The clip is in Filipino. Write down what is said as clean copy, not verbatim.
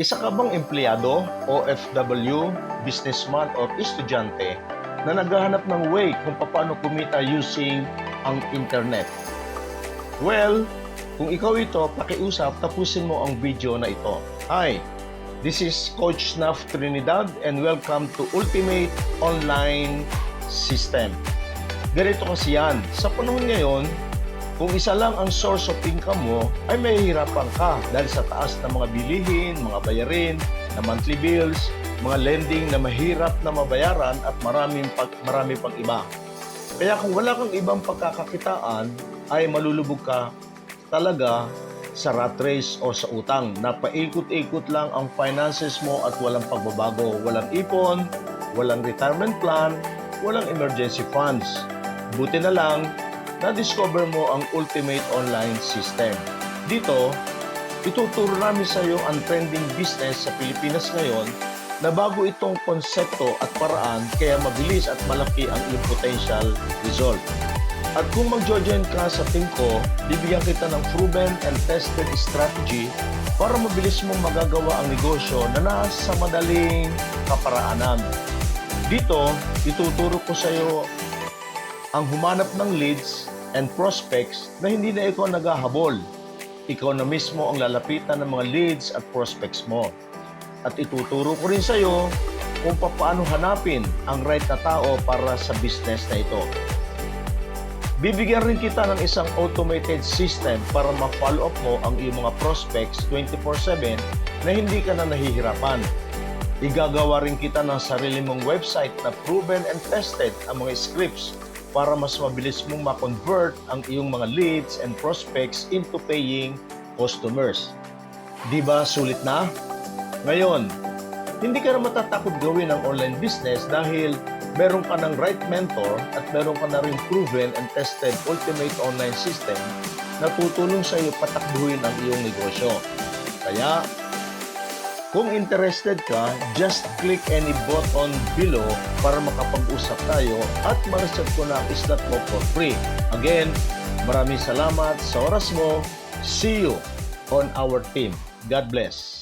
Isa ka bang empleyado, OFW, businessman, or estudyante na naghahanap ng way kung paano kumita using ang internet? Well, kung ikaw ito, pakiusap, tapusin mo ang video na ito. Hi, this is Coach Naf Trinidad and welcome to Ultimate Online System. Ganito kasi yan, sa panahon ngayon, kung isa lang ang source of income mo, ay mahihirapan ka dahil sa taas ng mga bilihin, mga bayarin, na monthly bills, mga lending na mahirap na mabayaran at marami pang iba. Kaya kung wala kang ibang pagkakakitaan, ay malulubog ka talaga sa rat race o sa utang na paikot-ikot lang ang finances mo at walang pagbabago. Walang ipon, walang retirement plan, walang emergency funds. Buti na lang, na-discover mo ang Ultimate Online System. Dito, ituturo namin sa iyo ang trending business sa Pilipinas ngayon na bago itong konsepto at paraan kaya mabilis at malaki ang iyong potential result. At kung mag-join ka sa team ko, bibigyan kita ng proven and tested strategy para mabilis mong magagawa ang negosyo na nasa madaling kaparaanan. Dito, ituturo ko sa iyo ang humanap ng leads and prospects na hindi na ikaw naghahabol. Ikaw na mismo ang lalapitan ng mga leads at prospects mo. At ituturo ko rin sa iyo kung paano hanapin ang right na tao para sa business na ito. Bibigyan rin kita ng isang automated system para ma-follow up mo ang iyong mga prospects 24/7 na hindi ka na nahihirapan. Igagawa rin kita ng sarili mong website na proven and tested ang mga scripts para mas mabilis mong ma-convert ang iyong mga leads and prospects into paying customers. Di ba sulit na? Ngayon, hindi ka na matatakot gawin ang online business dahil meron ka ng right mentor at meron ka na rin proven and tested ultimate online system na tutulong sa iyo patakbuhin ang iyong negosyo. Kaya, kung interested ka, just click any button below para makapag-usap tayo at ma-reserve ko na ang slot mo for free. Again, maraming salamat sa oras mo. See you on our team. God bless.